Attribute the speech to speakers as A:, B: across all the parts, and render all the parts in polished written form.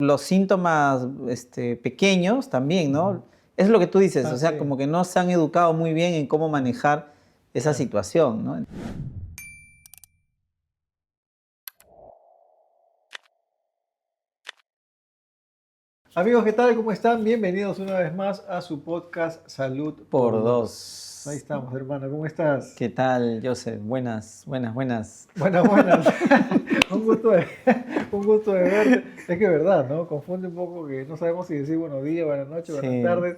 A: Los síntomas pequeños también, ¿no? Es lo que tú dices, o sea,
B: Sí.
A: como que no se han educado muy bien en cómo manejar esa situación, ¿no?
B: Amigos, ¿qué tal? ¿Cómo están? Bienvenidos una vez más a su podcast Salud
A: Por
B: por Dos. Ahí
A: dos.
B: estamos, hermano. ¿Cómo estás?
A: ¿Qué tal, Joseph? Buenas, buenas, buenas.
B: Buenas, buenas. un gusto de, un gusto de verte. Es que es verdad, ¿no? Confunde un poco que no sabemos si decir buenos días, buenas noches, buenas
A: Sí.
B: tardes.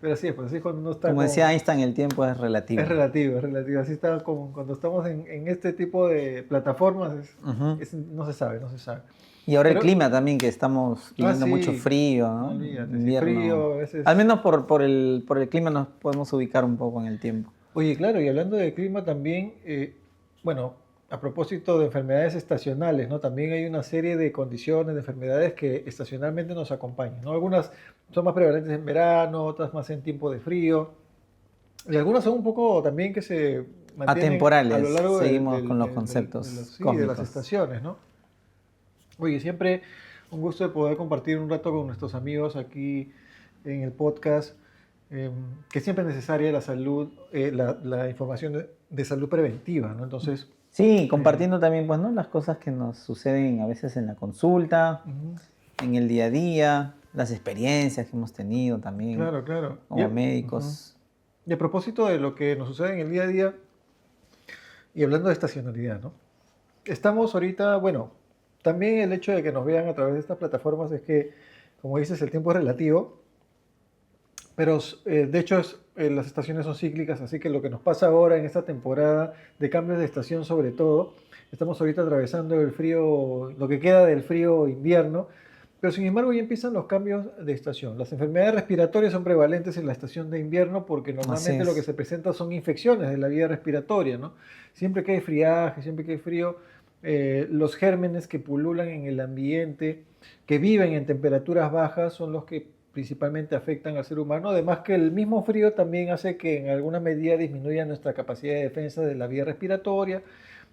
B: Pero así es, pues así es cuando uno está
A: Como decía Einstein, el tiempo es relativo.
B: Es relativo, es relativo. Así está como cuando estamos en este tipo de plataformas,
A: Ujú.
B: no se sabe, no se sabe.
A: Y ahora el
B: Pero,
A: clima también, que estamos viviendo mucho
B: sí,
A: frío,
B: no
A: ¿no?
B: olvídate, sí,
A: Invierno.
B: frío, a veces.
A: Al menos por el clima nos podemos ubicar un poco en el tiempo.
B: Oye, claro, y hablando de clima también, bueno, a propósito de enfermedades estacionales, ¿no? También hay una serie de condiciones, de enfermedades que estacionalmente nos acompañan, ¿no? Algunas son más prevalentes en verano, otras más en tiempo de frío, y algunas son un poco también que se mantienen a lo
A: Atemporales,
B: largo
A: seguimos con los conceptos
B: sí, de las
A: cósmicos.
B: estaciones, ¿no? Oye, siempre un gusto de poder compartir un rato con nuestros amigos aquí en el podcast, que siempre es necesaria la salud, la información de salud preventiva, ¿no? Entonces,
A: Sí,
B: eh,
A: compartiendo también, pues, ¿no? Las cosas que nos suceden a veces en la consulta,
B: ujú,
A: en el día a día, las experiencias que hemos tenido también
B: claro, claro.
A: como
B: Ujú.
A: médicos.
B: Y a propósito de lo que nos sucede en el día a día y hablando de estacionalidad, ¿no? Estamos ahorita, bueno, también el hecho de que nos vean a través de estas plataformas es que, como dices, el tiempo es relativo. Pero de hecho las estaciones son cíclicas, así que lo que nos pasa ahora en esta temporada de cambios de estación sobre todo, estamos ahorita atravesando el frío, lo que queda del frío invierno, pero sin embargo ya empiezan los cambios de estación. Las enfermedades respiratorias son prevalentes en la estación de invierno porque
A: Así
B: normalmente lo que
A: es.
B: se presenta son infecciones de la vía respiratoria, ¿no? Siempre que hay friaje, siempre que hay frío, los gérmenes que pululan en el ambiente, que viven en temperaturas bajas, son los que principalmente afectan al ser humano, además que el mismo frío también hace que en alguna medida disminuya nuestra capacidad de defensa de la vía respiratoria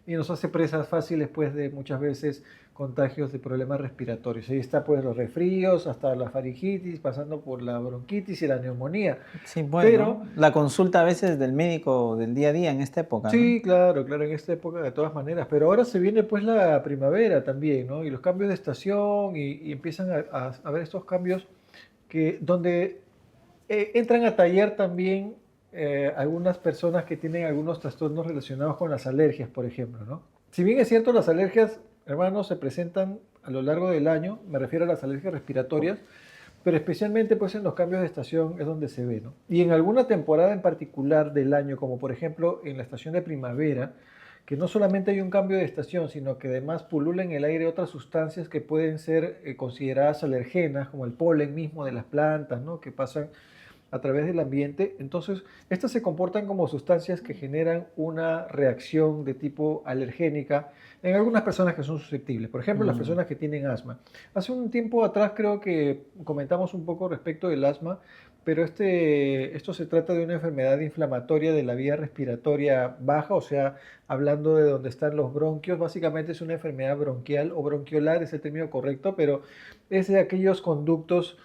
B: y nos hace presas fáciles pues de muchas veces contagios de problemas respiratorios. Ahí está pues los resfríos, hasta la faringitis, pasando por la bronquitis y la neumonía.
A: Sí,
B: Pero
A: bueno, la consulta a veces del médico del día a día en esta época, ¿no?
B: sí, claro, claro, en esta época de todas maneras, pero ahora se viene pues la primavera también, ¿no? Y los cambios de estación y empiezan a ver estos cambios donde entran a tallar también algunas personas que tienen algunos trastornos relacionados con las alergias, por ejemplo, ¿no? Si bien es cierto, las alergias, hermanos, se presentan a lo largo del año, me refiero a las alergias respiratorias, pero especialmente pues en los cambios de estación es donde se ve, ¿no? Y en alguna temporada en particular del año, como por ejemplo en la estación de primavera, que no solamente hay un cambio de estación, sino que además pululan en el aire otras sustancias que pueden ser consideradas alergenas, como el polen mismo de las plantas, ¿no? Que pasan a través del ambiente. Entonces, estas se comportan como sustancias que generan una reacción de tipo alergénica en algunas personas que son susceptibles. Por ejemplo, las
A: Mm,
B: personas que tienen asma. Hace un tiempo atrás creo que comentamos un poco respecto del asma, pero esto se trata de una enfermedad inflamatoria de la vía respiratoria baja, o sea, hablando de donde están los bronquios, básicamente es una enfermedad bronquial o bronquiolar, es el término correcto, pero es de aquellos conductos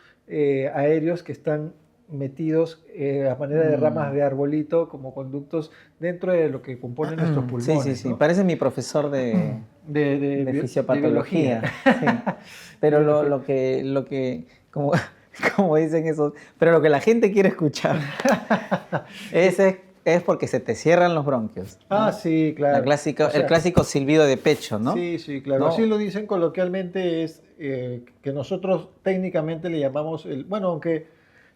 B: aéreos que están metidos a manera de ramas
A: mm.
B: de arbolito como conductos dentro de lo que componen nuestros
A: Sí, sí,
B: pulmones,
A: sí.
B: ¿no?
A: Parece mi profesor de
B: De biología.
A: fisiopatología, sí. Pero
B: Biología.
A: como, como dicen esos, pero lo que la gente quiere escuchar, es porque se te cierran los bronquios,
B: Ah,
A: ¿no?
B: sí,
A: La
B: claro.
A: clásica,
B: O
A: el
B: sea,
A: clásico silbido de pecho, ¿no?
B: sí, sí, claro. Así
A: ¿No?
B: lo dicen coloquialmente, es que nosotros técnicamente le llamamos bueno, aunque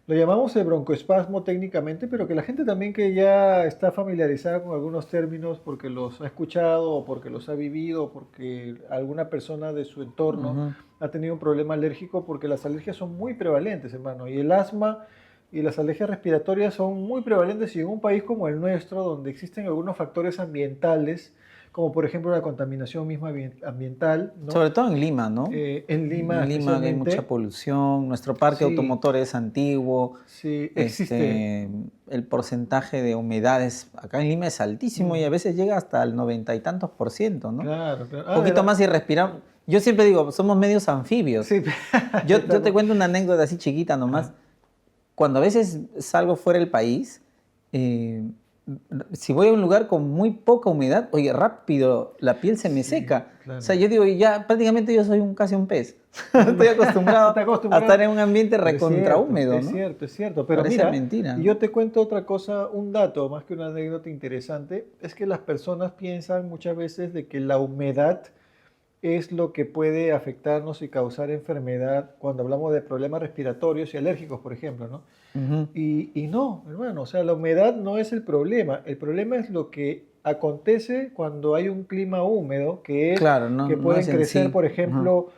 B: lo llamamos el broncoespasmo técnicamente, pero que la gente también que ya está familiarizada con algunos términos porque los ha escuchado o porque los ha vivido o porque alguna persona de su entorno
A: Ujú.
B: ha tenido un problema alérgico, porque las alergias son muy prevalentes, hermano, y el asma y las alergias respiratorias son muy prevalentes y en un país como el nuestro, donde existen algunos factores ambientales, como por ejemplo la contaminación misma ambiental, ¿no?
A: Sobre todo en Lima, ¿no?
B: En Lima
A: En Lima hay mucha
B: especialmente,
A: polución, nuestro parque
B: sí,
A: automotor es antiguo,
B: sí, existe.
A: el porcentaje de humedades acá en Lima es altísimo y a
B: Mm,
A: veces llega hasta el 90 y tantos por ciento, ¿no?
B: claro, claro.
A: Un poquito más y Yo siempre digo, somos medios anfibios.
B: Sí,
A: Yo te cuento una anécdota así chiquita nomás. Cuando a veces salgo fuera del país, eh, si voy a un lugar con muy poca humedad, oye, rápido la piel se me
B: sí,
A: seca.
B: claro.
A: O sea, yo digo, ya prácticamente yo soy casi un pez. Estoy acostumbrado,
B: Está
A: a
B: acostumbrado.
A: estar en un ambiente
B: Pero
A: recontra húmedo,
B: es
A: ¿no?
B: cierto, es cierto. Pero
A: Parece
B: mira,
A: mentira,
B: y
A: ¿no?
B: yo te cuento otra cosa, un dato más que una anécdota interesante, es que las personas piensan muchas veces de que la humedad es lo que puede afectarnos y causar enfermedad cuando hablamos de problemas respiratorios y alérgicos, por ejemplo, ¿no?
A: Ujú.
B: Y no, hermano, o sea, la humedad no es el problema es lo que acontece cuando hay un clima húmedo, que es
A: Claro, no,
B: que
A: no
B: pueden
A: es en
B: crecer,
A: sí.
B: por
A: Ujú.
B: ejemplo,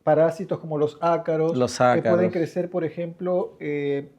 B: parásitos como los ácaros,
A: Los
B: que pueden
A: ácaros.
B: crecer, por ejemplo,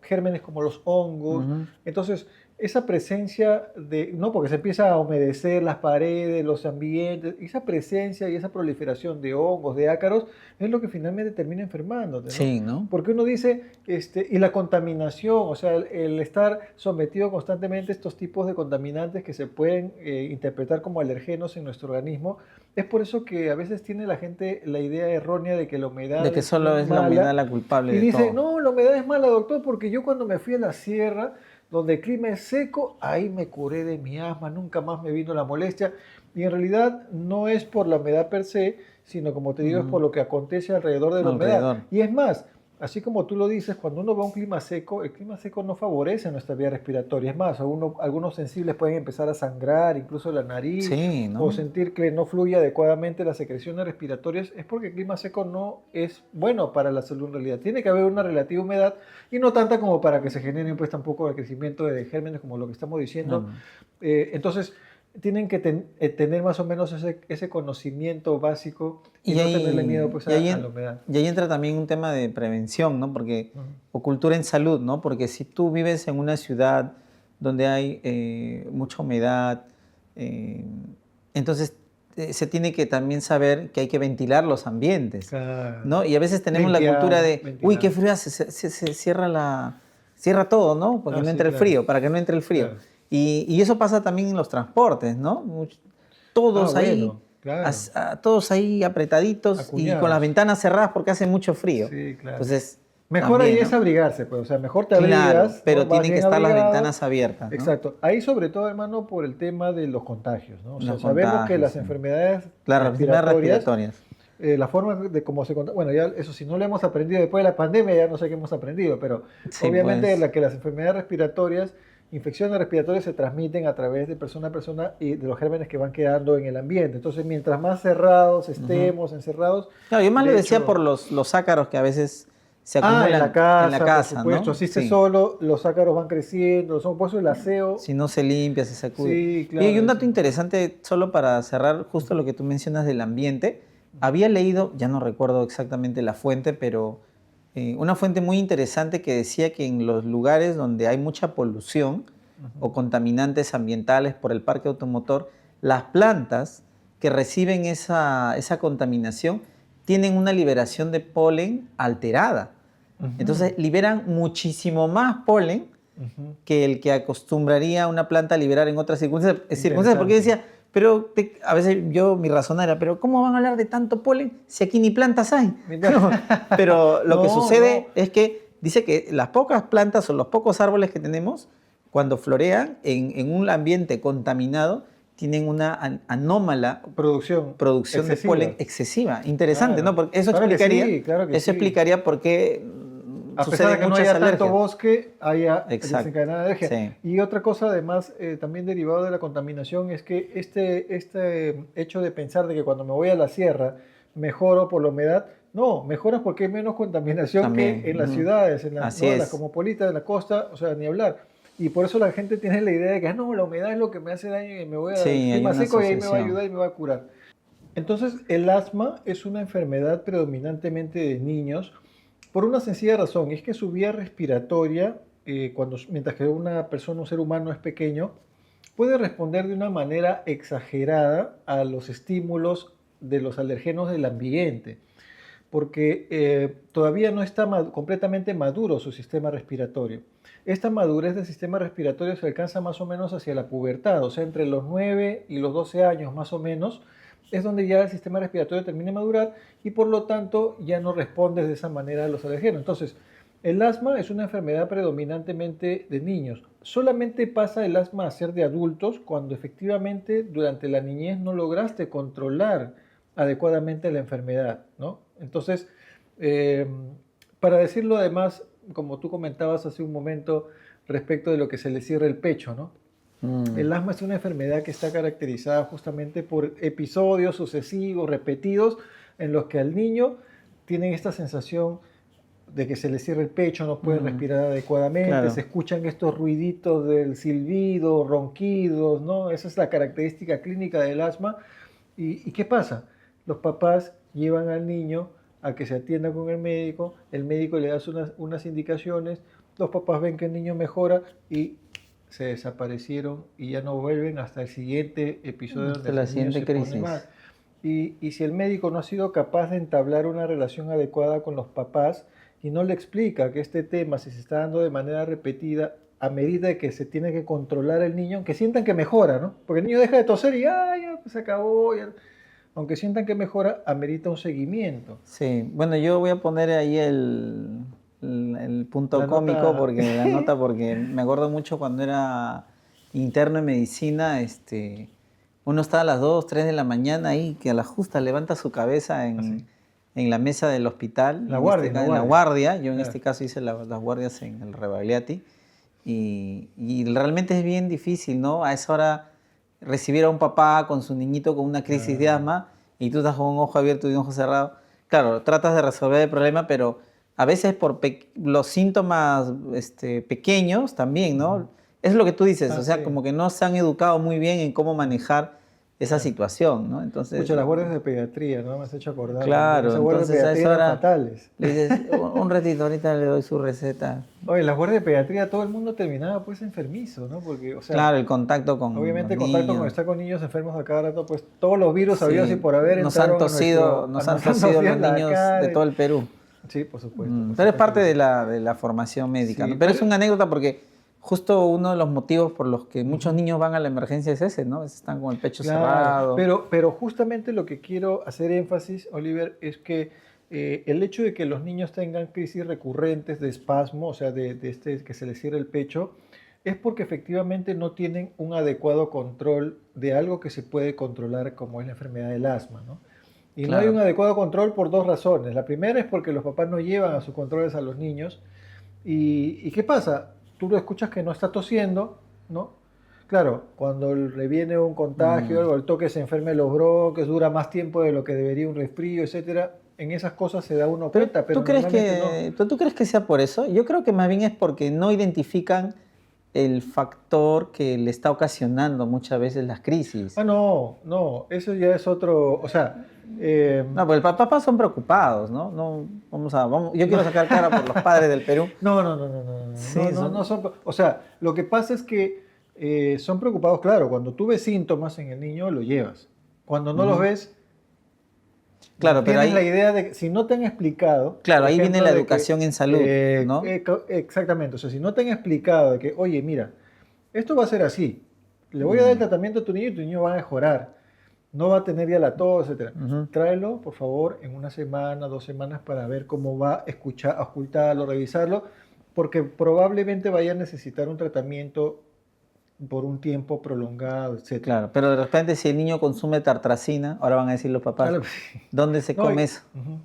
B: gérmenes como los hongos.
A: Ujú.
B: Entonces, esa presencia de, no, porque se empieza a humedecer las paredes, los ambientes, esa presencia y esa proliferación de hongos, de ácaros, es lo que finalmente termina enfermándote, ¿no?
A: Sí, ¿no?
B: Porque uno dice, y la contaminación, o sea, el estar sometido constantemente a estos tipos de contaminantes que se pueden interpretar como alergenos en nuestro organismo, es por eso que a veces tiene la gente la idea errónea de que la
A: De
B: humedad
A: que
B: es
A: solo es la humedad
B: mala
A: la culpable
B: y
A: de
B: dice,
A: todo.
B: no, la humedad es mala, doctor, porque yo cuando me fui a la sierra, donde el clima es seco, ahí me curé de mi asma, nunca más me vino la molestia. Y en realidad no es por la humedad per se, sino como te digo, es por
A: Ujú.
B: lo que acontece alrededor de la humedad.
A: Alrededor.
B: Y es más, así como tú lo dices, cuando uno va a un clima seco, el clima seco no favorece nuestra vía respiratoria. Es más, algunos sensibles pueden empezar a sangrar, incluso la nariz,
A: Sí,
B: o
A: ¿no?
B: sentir que no fluye adecuadamente las secreciones respiratorias. Es porque el clima seco no es bueno para la salud en realidad. Tiene que haber una relativa humedad y no tanta como para que se genere pues tampoco el crecimiento de gérmenes como lo que estamos diciendo.
A: Claro.
B: Entonces, tienen que tener más o menos ese conocimiento básico y
A: Y
B: no tenerle miedo
A: ahí,
B: pues
A: y ahí,
B: a la
A: en-
B: humedad.
A: y ahí entra también un tema de prevención, ¿no? Porque,
B: Ujú.
A: o cultura en salud, ¿no? Porque si tú vives en una ciudad donde hay mucha humedad, eh, entonces se tiene que también saber que hay que ventilar los ambientes,
B: Claro.
A: ¿no? Y a veces tenemos la cultura
B: Limpiar,
A: de, uy, qué
B: ventilar.
A: frío hace, se cierra cierra todo, ¿no? Porque
B: Ah,
A: no
B: sí,
A: entra el
B: claro,
A: frío, para que no entre el frío.
B: claro.
A: Y eso pasa también en los transportes, ¿no?
B: Ah,
A: Todos ahí
B: bueno, claro.
A: todos ahí apretaditos y con las
B: Acuñados.
A: ventanas cerradas porque hace mucho frío.
B: Sí, claro.
A: Entonces,
B: Mejor ahí
A: también,
B: es
A: ¿no?
B: abrigarse, pues, o sea, mejor te
A: Claro,
B: abrigas, ¿no?
A: pero
B: Vas
A: tienen que
B: bien
A: estar las
B: abrigado.
A: ventanas abiertas, ¿no?
B: Exacto. Ahí sobre todo, hermano, por el tema de los contagios, ¿no? O sea,
A: Los
B: sabemos que
A: contagios,
B: las
A: sí.
B: enfermedades
A: Las enfermedades
B: respiratorias,
A: respiratorias.
B: la forma de cómo se contagian, bueno, ya eso si no lo hemos aprendido después de la pandemia, ya no sé qué hemos aprendido, pero
A: Sí,
B: obviamente
A: pues.
B: que las enfermedades respiratorias, infecciones respiratorias se transmiten a través de persona a persona y de los gérmenes que van quedando en el ambiente. Entonces, mientras más cerrados
A: Ujú.
B: estemos, encerrados,
A: Claro, yo más lo
B: de
A: decía por
B: hecho...
A: los ácaros que a veces se
B: Ah, en la
A: acumulan en la
B: casa, por
A: casa,
B: supuesto.
A: ¿no?
B: Así estés
A: Sí.
B: solo, los ácaros van creciendo, son por eso el aseo.
A: Si no se limpia, se sacude.
B: Sí,
A: Y hay
B: claro,
A: un
B: es
A: dato
B: importante.
A: interesante, solo para cerrar justo lo que tú mencionas del ambiente. Había leído, ya no recuerdo exactamente la fuente, pero una fuente muy interesante que decía que en los lugares donde hay mucha polución o
B: Ujú.
A: contaminantes ambientales por el parque automotor, las plantas que reciben esa contaminación tienen una liberación de polen alterada.
B: Ujú,
A: Entonces liberan muchísimo más polen
B: ujú.
A: que el que acostumbraría una planta a liberar en otras circunstancias, porque
B: Interesante.
A: decía, pero a veces mi razón era, pero ¿cómo van a hablar de tanto polen si aquí ni plantas hay? No, pero lo que
B: No, no.
A: sucede es que dice que las pocas plantas o los pocos árboles que tenemos, cuando florean en un ambiente contaminado, tienen una anómala
B: Producción
A: producción de
B: excesiva.
A: polen excesiva. Interesante, ¿no?
B: Claro.
A: Porque
B: Claro que sí, claro que
A: eso
B: sí.
A: explicaría por qué
B: A pesar de
A: suceden
B: que no
A: muchas
B: haya tanto
A: alergias.
B: bosque, haya
A: Exacto,
B: desencadenada alergia.
A: sí.
B: Y otra cosa, además, también derivado de la contaminación, es que este hecho de pensar de que cuando me voy a la sierra mejoro por la humedad, no, mejoras porque hay menos contaminación que
A: También.
B: en las
A: Ujú.
B: ciudades,
A: Así
B: ¿no? En las
A: es.
B: cosmopolitas, en la costa, o sea, ni hablar. Y por eso la gente tiene la idea de que no, la humedad es lo que me hace daño y me voy al
A: Sí, hay
B: clima
A: una
B: seco y ahí me va a
A: asociación.
B: ayudar y me va a curar. Entonces, el asma es una enfermedad predominantemente de niños por una sencilla razón, y es que su vía respiratoria, mientras que una persona, un ser humano es pequeño, puede responder de una manera exagerada a los estímulos de los alergenos del ambiente, porque todavía no está completamente maduro su sistema respiratorio. Esta madurez del sistema respiratorio se alcanza más o menos hacia la pubertad, o sea, entre los 9 y los 12 años más o menos, es donde ya el sistema respiratorio termina de madurar y por lo tanto ya no respondes de esa manera a los alergenos. Entonces, el asma es una enfermedad predominantemente de niños. Solamente pasa el asma a ser de adultos cuando efectivamente durante la niñez no lograste controlar adecuadamente la enfermedad, ¿no? Entonces, eh, para decirlo además, como tú comentabas hace un momento respecto de lo que se le cierra el pecho, ¿no?
A: Mm,
B: El asma es una enfermedad que está caracterizada justamente por episodios sucesivos, repetidos, en los que al niño tienen esta sensación de que se le cierra el pecho, no pueden
A: mm,
B: respirar adecuadamente, se
A: claro.
B: escuchan estos ruiditos del silbido, ronquidos, ¿no? Esa es la característica clínica del asma. ¿Y qué pasa? Los papás llevan al niño a que se atienda con el médico le da unas indicaciones, los papás ven que el niño mejora y se desaparecieron y ya no vuelven hasta el siguiente episodio
A: Hasta
B: donde
A: la
B: el niño
A: siguiente
B: se pone mal.
A: crisis.
B: Y si el médico no ha sido capaz de entablar una relación adecuada con los papás y no le explica que este tema, si se está dando de manera repetida, a medida de que se tiene que controlar el niño, aunque sientan que mejora, ¿no? Porque el niño deja de toser y ya pues, se acabó. Ya. Aunque sientan que mejora, amerita un seguimiento.
A: Sí, bueno, yo voy a poner ahí el punto
B: La
A: cómico
B: nota,
A: porque la nota, porque me acuerdo mucho cuando era interno en medicina, uno estaba a las 2, 3 de la mañana ahí, que a la justa levanta su cabeza
B: así,
A: en la mesa del hospital,
B: la
A: en este
B: guardia, la
A: caso, en la
B: guardia.
A: guardia, yo en
B: Ah,
A: este caso hice las guardias en el Rebagliati, y realmente es bien difícil, ¿no? A esa hora recibir a un papá con su niñito con una crisis de
B: claro.
A: asma y tú estás con un ojo abierto y un ojo cerrado. Claro, tratas de resolver el problema, pero a veces por los síntomas pequeños también,
B: Ujú.
A: ¿no? Es lo que tú dices,
B: Ah,
A: o sea,
B: sí,
A: como que no se han educado muy bien en cómo manejar esa
B: claro.
A: situación, ¿no? Entonces,
B: Pucha, las guardias de pediatría, ¿no? Me has hecho acordar también.
A: claro,
B: Esas guardias de
A: entonces a
B: pediatría
A: esa
B: eran
A: hora
B: fatales.
A: le dices, un ratito, ahorita le doy su receta.
B: Oye, las guardias de pediatría, todo el mundo terminaba pues enfermizo, ¿no? Porque, o sea,
A: Claro, el contacto con los
B: obviamente contacto con
A: niños.
B: estar con niños enfermos a cada rato, pues todos los virus habidos y
A: Sí,
B: por haber entraron a
A: nos han
B: nuestro
A: tosido
B: tosido
A: los
B: en la
A: niños de
B: cara.
A: todo el Perú.
B: Sí, por
A: Pero es
B: supuesto
A: parte
B: que sí.
A: de la formación médica,
B: Sí,
A: ¿no? Pero es
B: pero
A: una anécdota porque justo uno de los motivos por los que muchos
B: ujú,
A: niños van a la emergencia es ese, ¿no? A veces están con el pecho
B: claro,
A: cerrado.
B: pero justamente lo que quiero hacer énfasis, Oliver, es que el hecho de que los niños tengan crisis recurrentes de espasmo, o sea, que se les cierre el pecho, es porque efectivamente no tienen un adecuado control de algo que se puede controlar como es la enfermedad del asma, ¿no? Y no hay un
A: Claro.
B: adecuado control por dos razones. La primera es porque los papás no llevan a sus controles a los niños. ¿Y qué pasa? Tú lo escuchas que no está tosiendo, ¿no? Claro, cuando le viene un contagio,
A: Mm.
B: algo, el toque se enferme los bronquios, dura más tiempo de lo que debería un resfrío, etcétera. En esas cosas se da uno
A: Pero
B: cuenta, pero normalmente no.
A: ¿tú crees que sea por eso? Yo creo que más bien es porque no identifican el factor que le está ocasionando muchas veces las crisis.
B: Ah, no, no, eso ya es otro, o sea, eh,
A: No, pues los papás son preocupados, ¿no? No, yo
B: no,
A: quiero sacar cara por los padres del Perú.
B: no, no, no, no, no, no,
A: Sí,
B: no, no, no
A: son,
B: son, o sea, lo que pasa es que son preocupados, claro, cuando tú ves síntomas en el niño, lo llevas. Cuando no los
A: ujú.
B: ves,
A: Claro, pero
B: tienes la
A: ahí,
B: idea de que si no te han explicado,
A: claro,
B: por
A: ahí viene
B: ejemplo,
A: la
B: de que,
A: educación en salud, ¿no?
B: exactamente, o sea, si no te han explicado de que, oye, mira, esto va a ser así, le voy a dar el
A: Mm,
B: tratamiento a tu niño y tu niño va a mejorar, no va a tener ya la tos, etcétera.
A: ujú.
B: Tráelo, por favor, en una semana, 2 semanas para ver cómo va, escuchar, ocultarlo, revisarlo, porque probablemente vaya a necesitar un tratamiento por un tiempo prolongado, etcétera.
A: Claro, pero de repente si el niño consume tartracina, ahora van a decir los papás,
B: Claro,
A: ¿dónde se
B: no,
A: come eso?
B: ujú.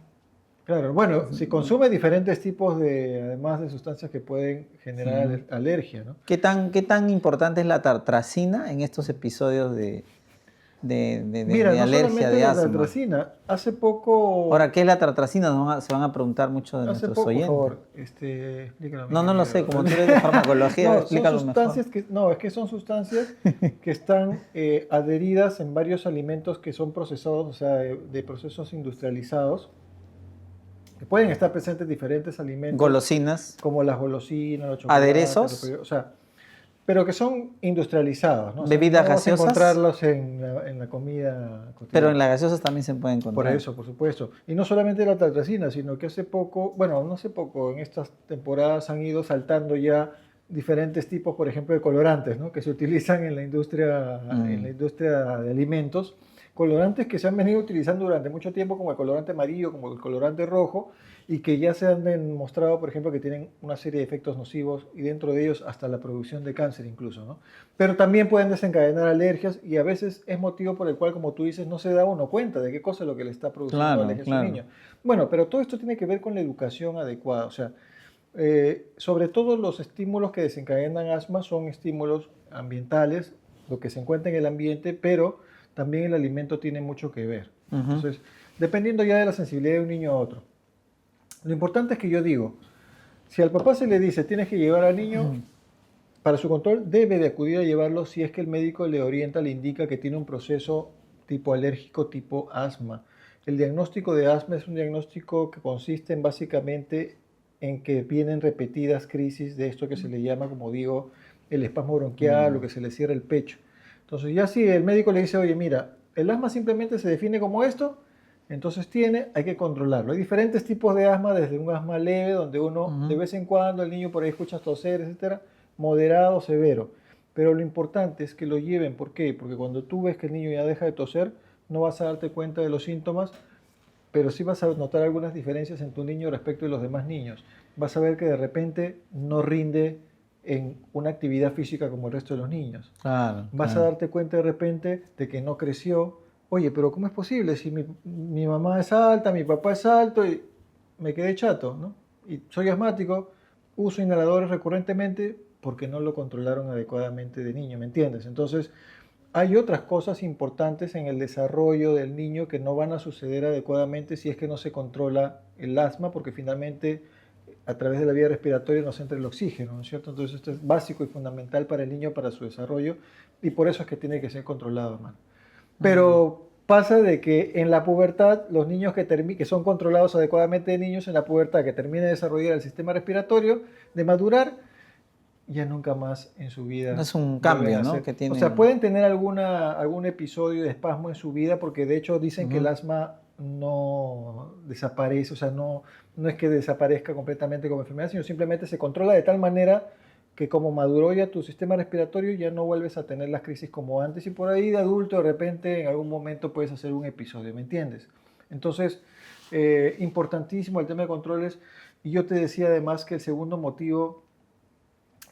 B: Claro, bueno, si consume diferentes tipos de, además de sustancias que pueden generar
A: Ujú.
B: alergia, ¿no?
A: Qué tan importante es la tartracina en estos episodios
B: Mira,
A: de
B: no
A: alergia,
B: solamente
A: de
B: la
A: asma?
B: tartracina, hace poco,
A: Ahora, ¿qué es la tartracina? Se van a preguntar muchos de
B: hace
A: nuestros
B: poco, por
A: oyentes.
B: favor, explícalo a mi
A: No, no lo sé,
B: querido.
A: como tú eres de farmacología,
B: No, son
A: explícalo mejor.
B: sustancias que, no, es que son sustancias que están adheridas en varios alimentos que son procesados, o sea, de procesos industrializados, que pueden estar presentes en diferentes alimentos,
A: Golosinas,
B: como las golosinas, los chocolates,
A: aderezos,
B: o sea, pero que son industrializados, ¿no? O sea,
A: bebidas
B: no vas a
A: gaseosas,
B: encontrarlos en la comida
A: pero en
B: cotidiana.
A: las gaseosas también se puede
B: Por
A: encontrar.
B: eso, por supuesto. Y no solamente la tartracina, sino que hace poco, bueno, no hace poco, en estas temporadas han ido saltando ya diferentes tipos, por ejemplo, de colorantes, ¿no? Que se utilizan en la industria
A: Mm,
B: de alimentos, colorantes que se han venido utilizando durante mucho tiempo, como el colorante amarillo, como el colorante rojo, y que ya se han demostrado, por ejemplo, que tienen una serie de efectos nocivos y dentro de ellos hasta la producción de cáncer incluso, ¿no? Pero también pueden desencadenar alergias y a veces es motivo por el cual, como tú dices, no se da uno cuenta de qué cosa es lo que le está produciendo
A: Claro,
B: alergia a su
A: claro.
B: niño. Bueno, pero todo esto tiene que ver con la educación adecuada, o sea, sobre todo los estímulos que desencadenan asma son estímulos ambientales, lo que se encuentra en el ambiente, pero también el alimento tiene mucho que ver.
A: Ujú.
B: Entonces, dependiendo ya de la sensibilidad de un niño a otro. Lo importante es que yo digo, si al papá se le dice tienes que llevar al niño para su control, debe de acudir a llevarlo si es que el médico le orienta, le indica que tiene un proceso tipo alérgico, tipo asma. El diagnóstico de asma es un diagnóstico que consiste en básicamente en que vienen repetidas crisis de esto que se le llama, como digo, el espasmo bronquial o que se le cierra el pecho. Entonces ya si el médico le dice, oye, mira, el asma simplemente se define como esto, entonces hay que controlarlo. Hay diferentes tipos de asma, desde un asma leve, donde uno de
A: Ujú.
B: vez en cuando el niño por ahí escucha toser, etcétera, moderado, severo. Pero lo importante es que lo lleven. ¿Por qué? Porque cuando tú ves que el niño ya deja de toser, no vas a darte cuenta de los síntomas, pero sí vas a notar algunas diferencias en tu niño respecto de los demás niños. Vas a ver que de repente no rinde en una actividad física como el resto de los niños.
A: Claro,
B: Vas a
A: claro.
B: darte cuenta de repente de que no creció. Oye, pero ¿cómo es posible? Si mi mamá es alta, mi papá es alto y me quedé chato, ¿no? Y soy asmático, uso inhaladores recurrentemente porque no lo controlaron adecuadamente de niño, ¿me entiendes? Entonces, hay otras cosas importantes en el desarrollo del niño que no van a suceder adecuadamente si es que no se controla el asma, porque finalmente a través de la vía respiratoria nos entra el oxígeno, ¿no es cierto? Entonces esto es básico y fundamental para el niño, para su desarrollo, y por eso es que tiene que ser controlado, hermano.
A: Mm.
B: Pero pasa de que en la pubertad, los niños que son controlados adecuadamente de niños, en la pubertad, que termina de desarrollar el sistema respiratorio, de madurar, ya nunca más en su vida
A: Es un
B: vuelven
A: cambio,
B: a
A: ¿no?
B: hacer.
A: Que
B: O sea,
A: tienen.
B: pueden tener algún episodio de espasmo en su vida, porque de hecho dicen que el
A: Ujú.
B: asma no desaparece, o sea, no es que desaparezca completamente como enfermedad, sino simplemente se controla de tal manera que como maduró ya tu sistema respiratorio, ya no vuelves a tener las crisis como antes y por ahí de adulto de repente en algún momento puedes hacer un episodio, ¿me entiendes? Entonces, importantísimo el tema de controles. Y yo te decía además que el segundo motivo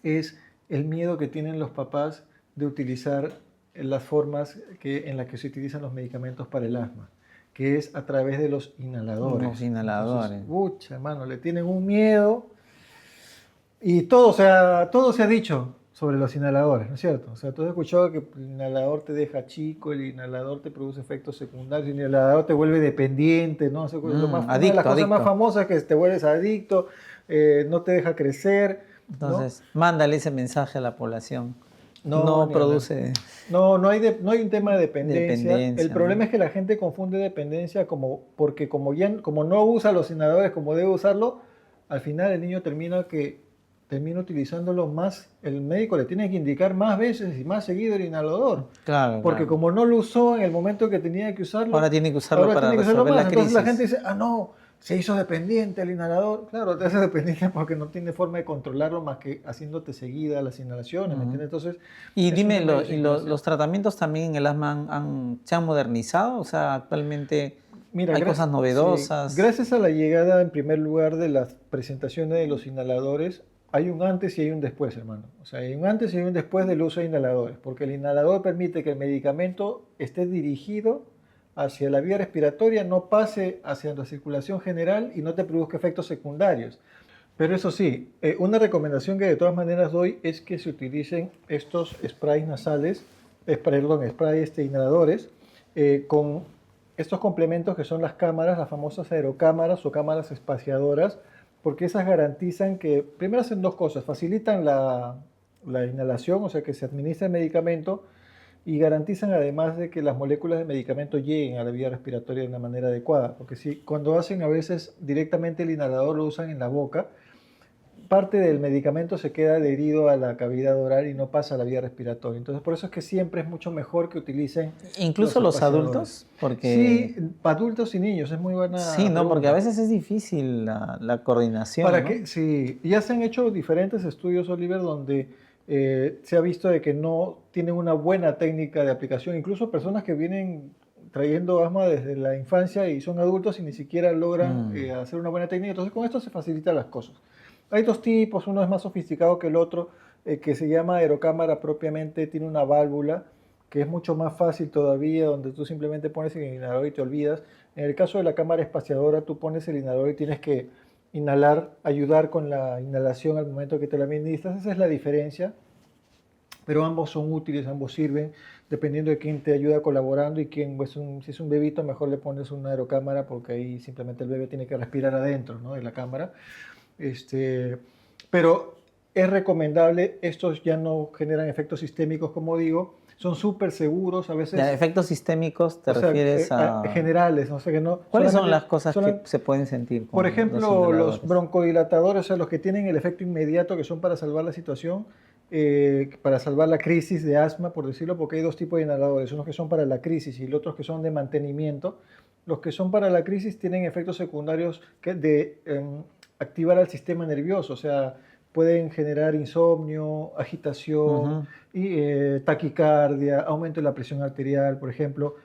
B: es el miedo que tienen los papás de utilizar las formas en las que se utilizan los medicamentos para el asma, que es a través de los
A: Los
B: inhaladores. Entonces,
A: inhaladores.
B: pucha, hermano, le tienen un miedo y todo se ha dicho sobre los inhaladores, ¿no es cierto? O sea, tú has escuchado que el inhalador te deja chico, el inhalador te produce efectos secundarios, el inhalador te vuelve dependiente, ¿no? O sea, una de las
A: Adicto,
B: cosas más
A: adicto.
B: famosas es que te vuelves adicto, no te deja crecer, ¿no?
A: Entonces, mándale ese mensaje a la población.
B: No,
A: No
B: ni hablar.
A: produce
B: No, no hay un tema de dependencia. El
A: dependencia,
B: problema
A: ¿no?
B: es que la gente confunde dependencia porque como no usa los inhaladores como debe usarlo, al final el niño termina utilizándolo más, el médico le tiene que indicar más veces y más seguido el inhalador,
A: Claro,
B: porque
A: claro.
B: como no lo usó en el momento que tenía que usarlo,
A: Ahora tiene que usarlo
B: ahora
A: para
B: tiene que usarlo
A: resolver
B: más.
A: la
B: Entonces la gente
A: crisis.
B: dice, ah, no, se hizo dependiente el inhalador. Claro, te hace dependiente porque no tiene forma de controlarlo más que haciéndote seguida las inhalaciones, ¿me
A: Ujú.
B: entiendes? Entonces
A: Y
B: es un
A: dime,
B: tema de
A: los
B: idiosincrasia.
A: tratamientos también en el asma se han modernizado? O sea, actualmente
B: Mira,
A: hay cosas
B: sí,
A: novedosas.
B: gracias a la llegada en primer lugar de las presentaciones de los inhaladores, hay un antes y hay un después, hermano. O sea, hay un antes y hay un después del uso de inhaladores, porque el inhalador permite que el medicamento esté dirigido hacia la vía respiratoria, no pase hacia la circulación general y no te produzca efectos secundarios. Pero eso sí, una recomendación que de todas maneras doy es que se utilicen estos sprays nasales, inhaladores, con estos complementos que son las cámaras, las famosas aerocámaras o cámaras espaciadoras, porque esas garantizan que, primero hacen dos cosas, facilitan la inhalación, o sea que se administra el medicamento, y garantizan además de que las moléculas de medicamento lleguen a la vía respiratoria de una manera adecuada, porque si cuando hacen a veces directamente el inhalador lo usan en la boca, parte del medicamento se queda adherido a la cavidad oral y no pasa a la vía respiratoria. Entonces, por eso es que siempre es mucho mejor que utilicen los
A: Incluso los
B: espaciadores.
A: adultos, porque
B: Sí, para adultos y niños, es muy
A: sí,
B: buena
A: ¿no? Porque a
B: pregunta.
A: veces es difícil la coordinación, ¿no?
B: Sí, ya se han hecho diferentes estudios, Oliver, donde se ha visto de que no tienen una buena técnica de aplicación. Incluso personas que vienen trayendo asma desde la infancia y son adultos y ni siquiera logran hacer una buena técnica. Entonces con esto se facilitan las cosas. Hay dos tipos, uno es más sofisticado que el otro, que se llama aerocámara propiamente, tiene una válvula que es mucho más fácil todavía, donde tú simplemente pones el inhalador y te olvidas. En el caso de la cámara espaciadora, tú pones el inhalador y tienes que inhalar, ayudar con la inhalación al momento que te la administras. Esa es la diferencia, pero ambos son útiles, ambos sirven, dependiendo de quién te ayuda colaborando y quién, pues si es un bebito, mejor le pones una aerocámara porque ahí simplemente el bebé tiene que respirar adentro, ¿no?, de la cámara. Pero es recomendable, estos ya no generan efectos sistémicos, como digo, son súper seguros, a veces...
A: ¿De efectos sistémicos te refieres a...?
B: Generales, no sé qué no...
A: ¿Cuáles son las cosas que se pueden sentir con
B: por ejemplo, los broncodilatadores, o sea, los que tienen el efecto inmediato, que son para salvar la situación, para salvar la crisis de asma, por decirlo, porque hay dos tipos de inhaladores, unos que son para la crisis y los otros que son de mantenimiento. Los que son para la crisis tienen efectos secundarios de activar al sistema nervioso, o sea, pueden generar insomnio, agitación, y, taquicardia, aumento de la presión arterial, por ejemplo,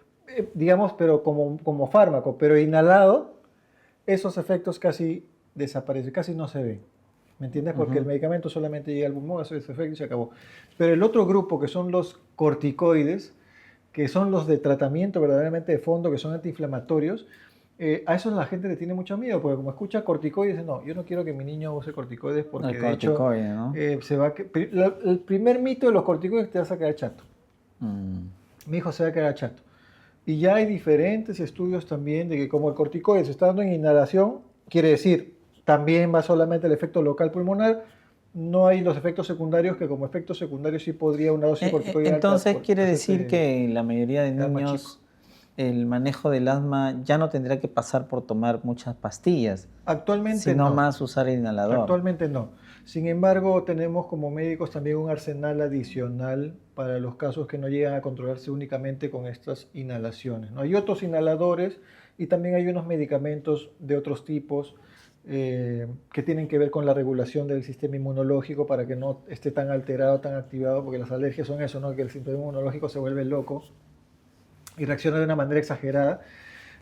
B: digamos, pero como fármaco, pero inhalado, esos efectos casi desaparecen, casi no se ven. ¿Me entiendes? Porque el medicamento solamente llega al pulmón, hace ese efecto y se acabó. Pero el otro grupo, que son los corticoides, que son los de tratamiento verdaderamente de fondo, que son antiinflamatorios, a eso la gente le tiene mucho miedo, porque como escucha corticoides, dice, no, yo no quiero que mi niño use corticoides porque de hecho
A: ¿no?
B: El primer mito de los corticoides: te vas a quedar chato. Mi hijo se va a quedar chato. Y ya hay diferentes estudios también de que como el corticoide se está dando en inhalación, quiere decir, también va solamente el efecto local pulmonar, no hay los efectos secundarios, que como efectos secundarios sí podría una dosis corticoide
A: entonces
B: alta,
A: quiere decir que la mayoría de niños el manejo del asma ya no tendrá que pasar por tomar muchas pastillas,
B: actualmente
A: sino
B: no.
A: más usar el inhalador.
B: Actualmente no. Sin embargo, tenemos como médicos también un arsenal adicional para los casos que no llegan a controlarse únicamente con estas inhalaciones, ¿no? Hay otros inhaladores y también hay unos medicamentos de otros tipos que tienen que ver con la regulación del sistema inmunológico para que no esté tan alterado, tan activado, porque las alergias son eso, ¿no?, que el sistema inmunológico se vuelve loco y reacciona de una manera exagerada.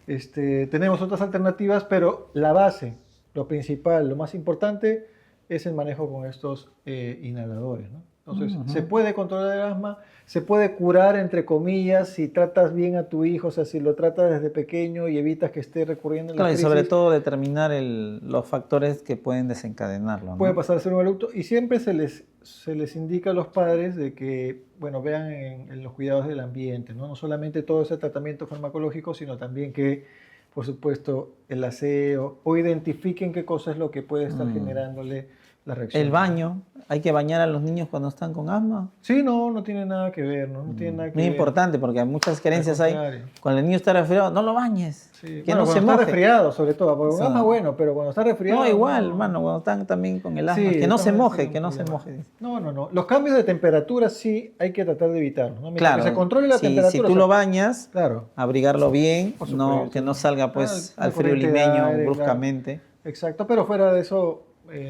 B: Tenemos otras alternativas, pero la base, lo principal, lo más importante es el manejo con estos inhaladores, ¿no? Entonces, se puede controlar el asma, se puede curar, entre comillas, si tratas bien a tu hijo, o sea, si lo tratas desde pequeño y evitas que esté recurriendo en la crisis.
A: Y sobre todo determinar los factores que pueden desencadenarlo, ¿no?
B: Puede pasar a ser un adulto, y siempre se les indica a los padres de que, bueno, vean en los cuidados del ambiente, ¿no? No solamente todo ese tratamiento farmacológico, sino también que, por supuesto, el aseo, o identifiquen qué cosa es lo que puede estar generándole la reacción.
A: ¿El baño? ¿Hay que bañar a los niños cuando están con asma?
B: Sí, no tiene nada que ver, ¿no? No tiene nada que
A: Muy
B: ver.
A: importante, porque hay muchas creencias ahí. Cuando el niño está resfriado, no lo bañes.
B: Sí.
A: Que
B: bueno,
A: no se
B: cuando
A: moje.
B: está resfriado, sobre todo, porque con asma bueno, pero cuando está resfriado...
A: No, igual, hermano, cuando están también con el asma.
B: Sí,
A: que no se moje,
B: sí,
A: que no se moje.
B: No. Los cambios de temperatura sí hay que tratar de evitarlos, ¿no?
A: Claro,
B: que se controle la temperatura.
A: Si tú lo bañas,
B: claro,
A: abrigarlo bien,
B: supuesto,
A: que no salga pues al frío
B: corriente de
A: limeño
B: aire,
A: bruscamente.
B: Claro. Exacto, pero fuera de eso...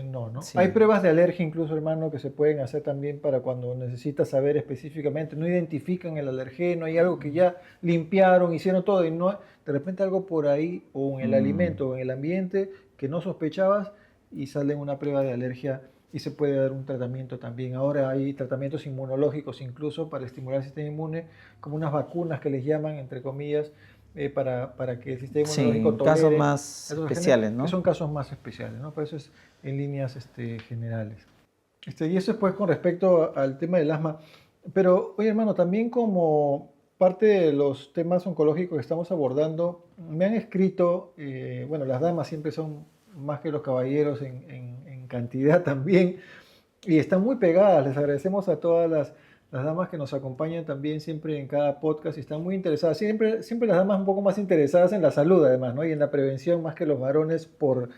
B: no.
A: Sí.
B: Hay pruebas de alergia incluso, hermano, que se pueden hacer también para cuando necesitas saber específicamente, no identifican el alergeno, hay algo que ya limpiaron, hicieron todo y no, de repente algo por ahí o en el alimento o en el ambiente que no sospechabas y sale una prueba de alergia y se puede dar un tratamiento también. Ahora hay tratamientos inmunológicos incluso para estimular el sistema inmune, como unas vacunas que les llaman, entre comillas, para que el sistema inmunológico tolere.
A: Casos más especiales, ¿no?
B: Que son casos más especiales, ¿no? Por eso es en líneas generales. Y eso es pues con respecto al tema del asma. Pero, oye, hermano, también como parte de los temas oncológicos que estamos abordando, me han escrito, bueno, las damas siempre son más que los caballeros en cantidad también, y están muy pegadas. Les agradecemos a todas las damas que nos acompañan también siempre en cada podcast y están muy interesadas. Siempre las damas un poco más interesadas en la salud, además, ¿no? Y en la prevención más que los varones por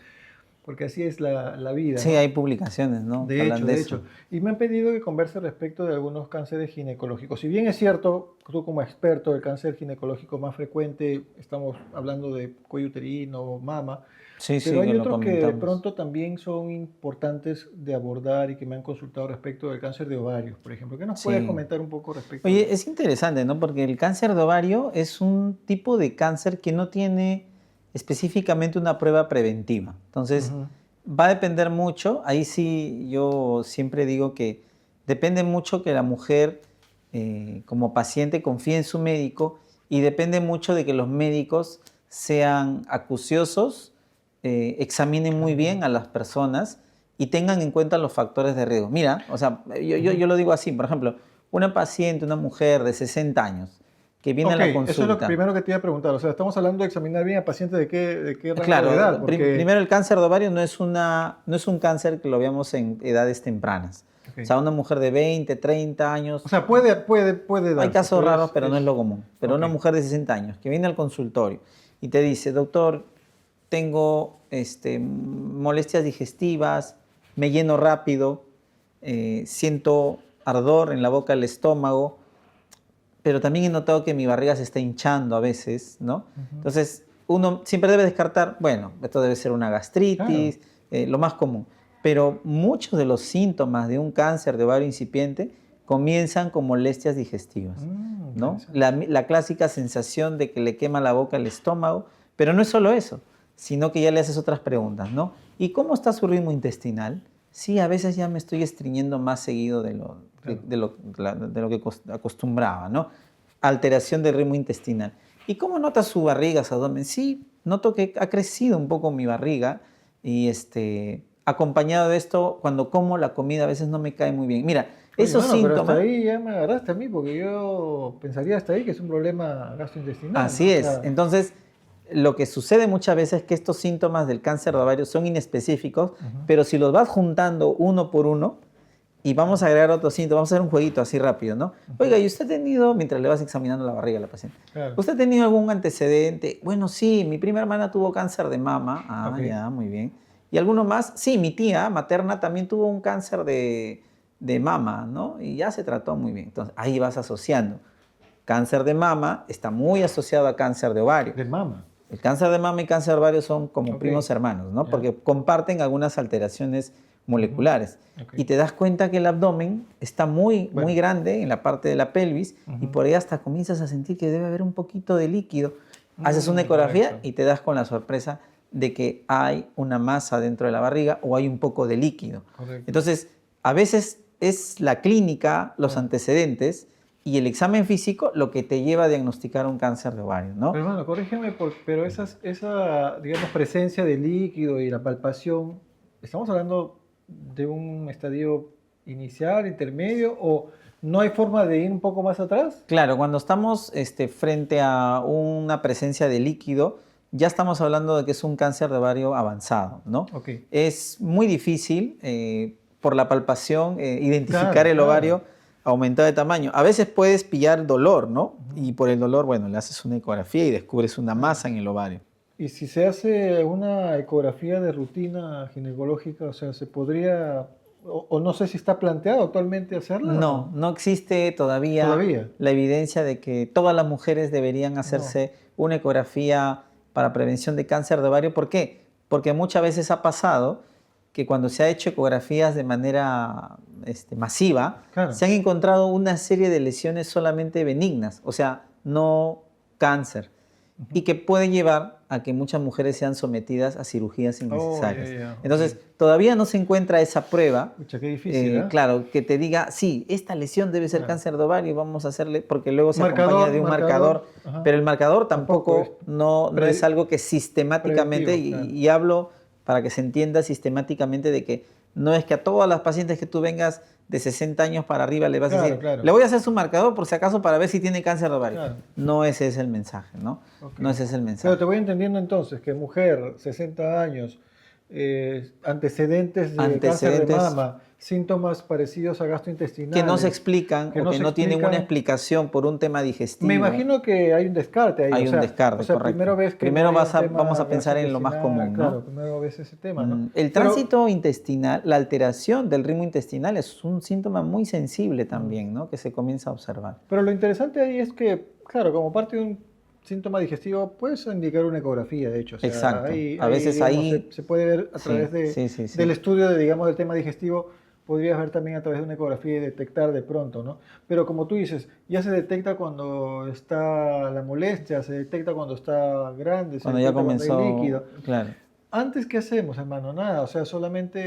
B: porque así es la vida,
A: Sí,
B: ¿no?
A: hay publicaciones, ¿no? que hablan de
B: De
A: eso.
B: hecho. Y me han pedido que converse respecto de algunos cánceres ginecológicos. Si bien es cierto, tú como experto, el cáncer ginecológico más frecuente, estamos hablando de cuello uterino, mama,
A: Sí,
B: pero
A: sí,
B: hay
A: que lo
B: otros que de
A: comentamos.
B: pronto también son importantes de abordar y que me han consultado respecto del cáncer de ovarios, por ejemplo. ¿Qué nos puedes
A: Sí.
B: comentar un poco respecto de
A: Oye,
B: eso?
A: es interesante, ¿no? Porque el cáncer de ovario es un tipo de cáncer que no tiene específicamente una prueba preventiva. Entonces,
B: Ujú.
A: va a depender mucho. Ahí sí, yo siempre digo que depende mucho que la mujer, como paciente, confíe en su médico y depende mucho de que los médicos sean acuciosos, examinen muy
B: Ah,
A: bien a las personas y tengan en cuenta los factores de riesgo. Mira, o sea,
B: ujú.
A: yo lo digo así, por ejemplo, una paciente, una mujer de 60 años que viene a
B: Ok,
A: la
B: eso es lo
A: consulta.
B: primero que te iba a preguntar. O sea, estamos hablando de examinar bien a pacientes de qué rango de edad,
A: Claro,
B: porque...
A: primero el cáncer de ovario no es un cáncer que lo veamos en edades tempranas.
B: Ok.
A: O sea, una mujer de 20, 30
B: O
A: años,
B: sea, puede
A: hay
B: darse,
A: casos
B: pero
A: raros, pero no es lo común. Pero
B: ok.
A: una mujer de 60 años que viene al consultorio y te dice, doctor, tengo molestias digestivas, me lleno rápido, siento ardor en la boca del estómago, pero también he notado que mi barriga se está hinchando a veces, ¿no?
B: Ujú.
A: Entonces, uno siempre debe descartar, bueno, esto debe ser una
B: Claro.
A: gastritis, lo más común. Pero muchos de los síntomas de un cáncer de ovario incipiente comienzan con molestias digestivas, ¿no?
B: Interesante.
A: La clásica sensación de que le quema la boca el estómago, pero no es solo eso, sino que ya le haces otras preguntas, ¿no? ¿Y cómo está su ritmo intestinal? Sí, a veces ya me estoy estreñiendo más seguido
B: Claro.
A: de lo que acostumbraba, ¿no? Alteración del ritmo intestinal. ¿Y cómo nota su barriga, su abdomen? Sí, noto que ha crecido un poco mi barriga y acompañado de esto, cuando como la comida a veces no me cae muy bien. Mira,
B: Oye,
A: esos
B: mano, pero hasta
A: síntomas,
B: ahí ya me agarraste a mí, porque yo pensaría hasta ahí que es un problema gastrointestinal, ¿no?
A: así
B: O
A: es.
B: sea,
A: Entonces, lo que sucede muchas veces es que estos síntomas del cáncer de ovario son inespecíficos,
B: ujú,
A: pero si los vas juntando uno por uno, y vamos
B: claro,
A: a agregar otro síntoma, vamos a hacer un jueguito así rápido, ¿no?
B: ujú,
A: Oiga, ¿y usted ha tenido, mientras le vas examinando la barriga a la paciente,
B: claro.
A: ¿usted ha tenido algún antecedente? Bueno, sí, mi prima hermana tuvo cáncer de mama.
B: Ok.
A: Ah, ya, muy bien. ¿Y alguno más? Sí, mi tía materna también tuvo un cáncer de mama, ¿no? Y ya se trató muy bien. Entonces, ahí vas asociando. Cáncer de mama está muy asociado a cáncer de ovario.
B: De mama.
A: El cáncer de mama y cáncer de ovario son como
B: Ok.
A: primos hermanos, ¿no?
B: Ya.
A: Porque comparten algunas alteraciones
B: Ujú,
A: moleculares.
B: ok.
A: Y te das cuenta que el abdomen está muy, muy
B: Bueno.
A: grande en la parte de la pelvis y
B: Ujú.
A: por ahí hasta comienzas a sentir que debe haber un poquito de líquido. Haces una ecografía
B: Correcto.
A: y te das con la sorpresa de que hay una masa dentro de la barriga o hay un poco de líquido.
B: Correcto.
A: Entonces, a veces es la clínica, los
B: Claro.
A: antecedentes y el examen físico lo que te lleva a diagnosticar un cáncer de ovario, ¿no?
B: Pero hermano, corrígeme, pero esa, digamos, presencia de líquido y la palpación, ¿estamos hablando de un estadio inicial, intermedio, o no hay forma de ir un poco más atrás?
A: Claro, cuando estamos frente a una presencia de líquido, ya estamos hablando de que es un cáncer de ovario avanzado, ¿no?
B: Ok.
A: Es muy difícil por la palpación identificar
B: Claro,
A: el
B: claro.
A: ovario aumentado de tamaño. A veces puedes pillar dolor, ¿no?
B: Ujú,
A: Y por el dolor, bueno, le haces una ecografía y descubres una
B: claro.
A: masa en el ovario.
B: Y si se hace una ecografía de rutina ginecológica, o sea, se podría, o no sé si está planteado actualmente hacerla o
A: No,
B: no.
A: no existe todavía
B: Todavía.
A: la evidencia de que todas las mujeres deberían
B: No.
A: hacerse una ecografía para prevención de cáncer de ovario. ¿Por qué? Porque muchas veces ha pasado que cuando se ha hecho ecografías de manera masiva,
B: Claro.
A: se han encontrado una serie de lesiones solamente benignas, o sea, no cáncer, y
B: Ujú.
A: que pueden llevar a que muchas mujeres sean sometidas a cirugías
B: Oh, ya,
A: innecesarias.
B: ya, ok.
A: Entonces, todavía no se encuentra esa prueba
B: Pucha, qué difícil, ¿eh?
A: claro, que te diga, sí, esta lesión debe ser
B: Claro.
A: cáncer de ovario, vamos a hacerle, porque luego se acompaña
B: Marcador,
A: de un marcador,
B: ajá.
A: pero el marcador
B: Tampoco es
A: tampoco no es
B: pre-
A: algo que sistemáticamente,
B: preventivo, claro.
A: y hablo para que se entienda sistemáticamente de que no es que a todas las pacientes que tú vengas de 60 años para arriba le vas a
B: Claro,
A: decir,
B: claro,
A: le voy a hacer su marcador por si acaso para ver si tiene cáncer de ovario.
B: claro.
A: No ese es el mensaje, ¿no?
B: Ok.
A: No ese es el
B: Pero
A: mensaje.
B: te voy entendiendo entonces que mujer, 60 años, antecedentes de cáncer de
A: Antecedentes
B: mama, síntomas parecidos a gastrointestinales.
A: que no se explican
B: que
A: o
B: no
A: que
B: se
A: no tienen una
B: explican.
A: explicación por un tema digestivo.
B: Me imagino que hay un descarte ahí,
A: Hay un descarte, correcto.
B: primero ves que no
A: Primero
B: hay un
A: vamos
B: tema
A: a pensar en lo más
B: gastrointestinal,
A: común,
B: claro,
A: ¿no?
B: primero ves ese tema, ¿no?
A: El
B: Pero,
A: tránsito intestinal, la alteración del ritmo intestinal es un síntoma muy sensible
B: mm,
A: también, ¿no? Que se comienza a observar.
B: pero lo interesante ahí es que, claro, como parte de un síntoma digestivo, puedes indicar una ecografía, de hecho, o sea,
A: Exacto. A veces
B: digamos,
A: ahí,
B: se puede ver a través
A: sí, sí, sí,
B: del
A: sí.
B: estudio de, digamos, del tema digestivo, podrías ver también a través de una ecografía y detectar de pronto, ¿no? Pero como tú dices, ya se detecta cuando está la molestia, se detecta cuando está grande, se
A: Cuando ya
B: detecta cuando hay líquido.
A: comenzó, claro.
B: Antes, ¿qué hacemos, hermano? Nada, o sea,
A: Antes,
B: solamente...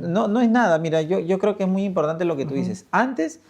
A: no es nada. Mira, yo creo que es muy importante lo que tú
B: Ujú.
A: dices. Antes,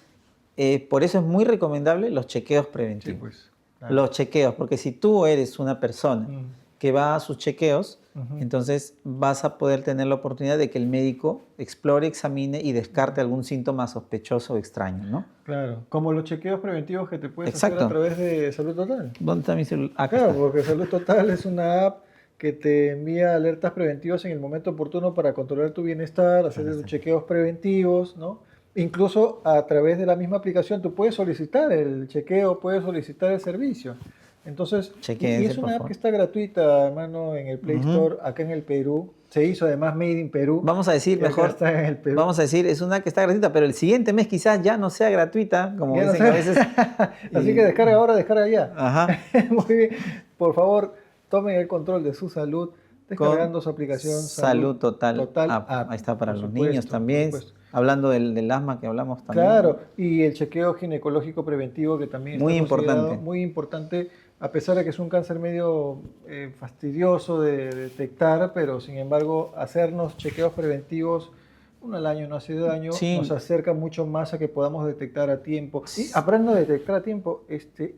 A: por eso es muy recomendable los chequeos
B: Sí,
A: preventivos.
B: pues, claro.
A: Los chequeos, porque si tú eres una persona
B: Mm,
A: que va a sus chequeos,
B: ujú.
A: entonces vas a poder tener la oportunidad de que el médico explore, examine y descarte algún síntoma sospechoso o extraño, ¿no?
B: Claro, como los chequeos preventivos que te puedes hacer a
A: Exacto.
B: través de Salud Total.
A: ¿Dónde está mi celular? Acá
B: Claro,
A: está.
B: porque Salud Total es una app que te envía alertas preventivas en el momento oportuno para controlar tu bienestar, hacer
A: Acá
B: tus
A: está.
B: chequeos preventivos, ¿no? Incluso a través de la misma aplicación tú puedes solicitar el chequeo, puedes solicitar el servicio. Entonces, y
A: Chequéense,
B: es
A: por
B: una app que
A: favor.
B: está gratuita, hermano, en el Play
A: Ujú.
B: Store, acá en el Perú. Se hizo además Made in Perú
A: Vamos a decir
B: y acá
A: mejor,
B: está en el Perú.
A: vamos a decir, es una que está gratuita, pero el siguiente mes quizás ya no sea gratuita, como
B: Ya no
A: dicen a
B: sé.
A: veces.
B: Así que descarga ahora, descarga ya.
A: Ajá.
B: Muy bien. Por favor, tomen el control de su salud
A: Con
B: descargando su aplicación Salud
A: Salud Total
B: Total
A: App. Ahí
B: App.
A: está para
B: Por
A: los niños
B: supuesto, por
A: también.
B: supuesto.
A: Hablando del asma que hablamos también.
B: Claro, y el chequeo ginecológico preventivo que también está
A: Muy
B: considerado
A: importante.
B: muy importante, a pesar de que es un cáncer medio fastidioso de detectar, pero sin embargo hacernos chequeos preventivos uno al año no hace daño, nos
A: Sí,
B: acerca mucho más a que podamos detectar a tiempo. Y
A: s-
B: aprendo a detectar a tiempo,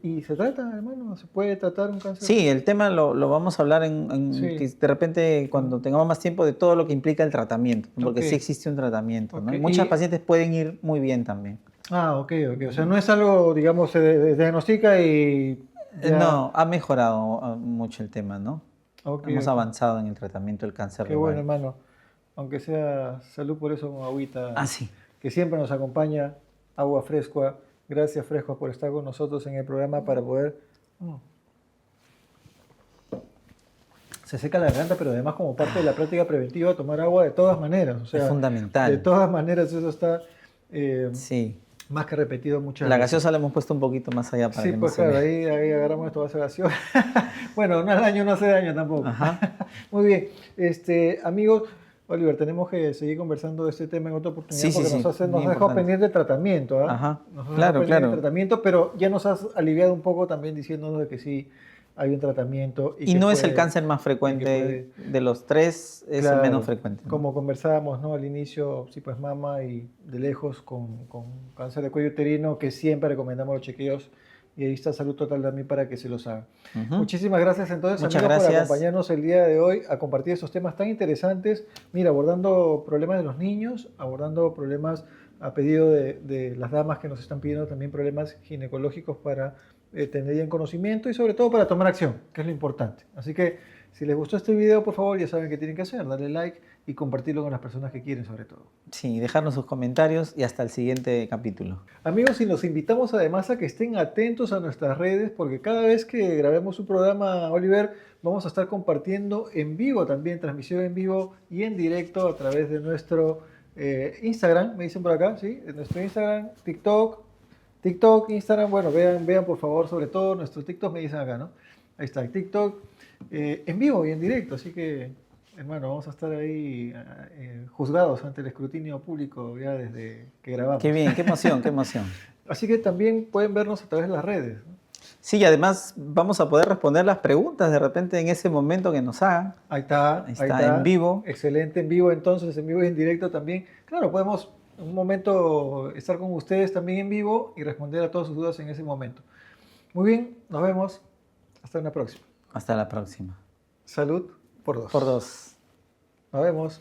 B: y se trata, hermano, se puede tratar un cáncer.
A: sí, el tema lo vamos a hablar que
B: Sí,
A: de repente cuando tengamos más tiempo de todo lo que implica el tratamiento, ¿no?
B: ok,
A: Porque sí existe un tratamiento,
B: ok.
A: ¿no? Y muchas pacientes pueden ir muy bien también.
B: Ok, ok. O sea, no es algo, digamos, se diagnostica y ya.
A: No, ha mejorado mucho el tema, ¿no?
B: Ok,
A: Hemos
B: ok.
A: avanzado en el tratamiento del cáncer
B: Qué
A: de
B: bueno,
A: ovario.
B: hermano. Aunque sea salud por eso con
A: Ah,
B: agüita,
A: sí.
B: que siempre nos acompaña, agua fresca. Gracias, Frescua, por estar con nosotros en el programa para poder. Mm. Se seca la garganta, pero además como parte de la práctica preventiva, tomar agua de todas maneras. O
A: Es
B: sea, de
A: fundamental.
B: todas maneras eso está eh,
A: Sí.
B: más que repetido muchas
A: La
B: veces.
A: gaseosa la hemos puesto un poquito más allá para
B: Sí,
A: que no
B: pues
A: se
B: claro,
A: vea.
B: ahí agarramos esto vaso gaseoso. Bueno, no al daño, no hace daño tampoco.
A: Ajá.
B: Muy bien, amigos, Oliver, tenemos que seguir conversando de este tema en otra oportunidad
A: Sí, sí,
B: porque
A: sí. Muy
B: nos ha dejado
A: importante.
B: pendiente el tratamiento, ¿ah?
A: Ajá.
B: Nos ha dejado
A: Claro,
B: pendiente el
A: claro.
B: tratamiento, pero ya nos has aliviado un poco también diciéndonos de que sí hay un tratamiento
A: Y no es el cáncer más
B: y que
A: frecuente
B: puede,
A: de los tres, es el menos
B: claro,
A: frecuente, ¿no?
B: como conversábamos, ¿no? Al inicio, sí, pues mama y de lejos con cáncer de cuello uterino, que siempre recomendamos los chequeos y ahí está Salud Total también para que se los hagan.
A: Ujú.
B: Muchísimas gracias entonces,
A: Muchas
B: amigos, por
A: gracias.
B: acompañarnos el día de hoy a compartir estos temas tan interesantes. Mira, abordando problemas de los niños, abordando problemas a pedido de las damas que nos están pidiendo también problemas ginecológicos para tener ya en conocimiento y sobre todo para tomar acción, que es lo importante. Así que si les gustó este video, por favor, ya saben qué tienen que hacer, darle like y compartirlo con las personas que quieren sobre todo.
A: Sí, dejarnos sus comentarios y hasta el siguiente capítulo.
B: Amigos, y los invitamos además a que estén atentos a nuestras redes porque cada vez que grabemos un programa, Oliver, vamos a estar compartiendo en vivo también, transmisión en vivo y en directo a través de nuestro Instagram, me dicen por acá, ¿sí? En nuestro Instagram, TikTok, Instagram, bueno, vean por favor, sobre todo nuestro TikTok, me dicen acá, ¿no? Ahí está, TikTok, en vivo y en directo, así que, hermano, vamos a estar ahí juzgados ante el escrutinio público ya desde que grabamos.
A: Qué bien, qué emoción, qué emoción.
B: Así que también pueden vernos a través de las redes, ¿no?
A: Sí, y además vamos a poder responder las preguntas de repente en ese momento que nos hagan.
B: Ahí está,
A: Ahí
B: ahí
A: está, en
B: está.
A: vivo.
B: Excelente en vivo entonces, en vivo y en directo también. Claro, podemos en un momento estar con ustedes también en vivo y responder a todas sus dudas en ese momento. Muy bien, nos vemos. Hasta una próxima.
A: Hasta la próxima.
B: Salud por dos.
A: Por dos.
B: Nos vemos.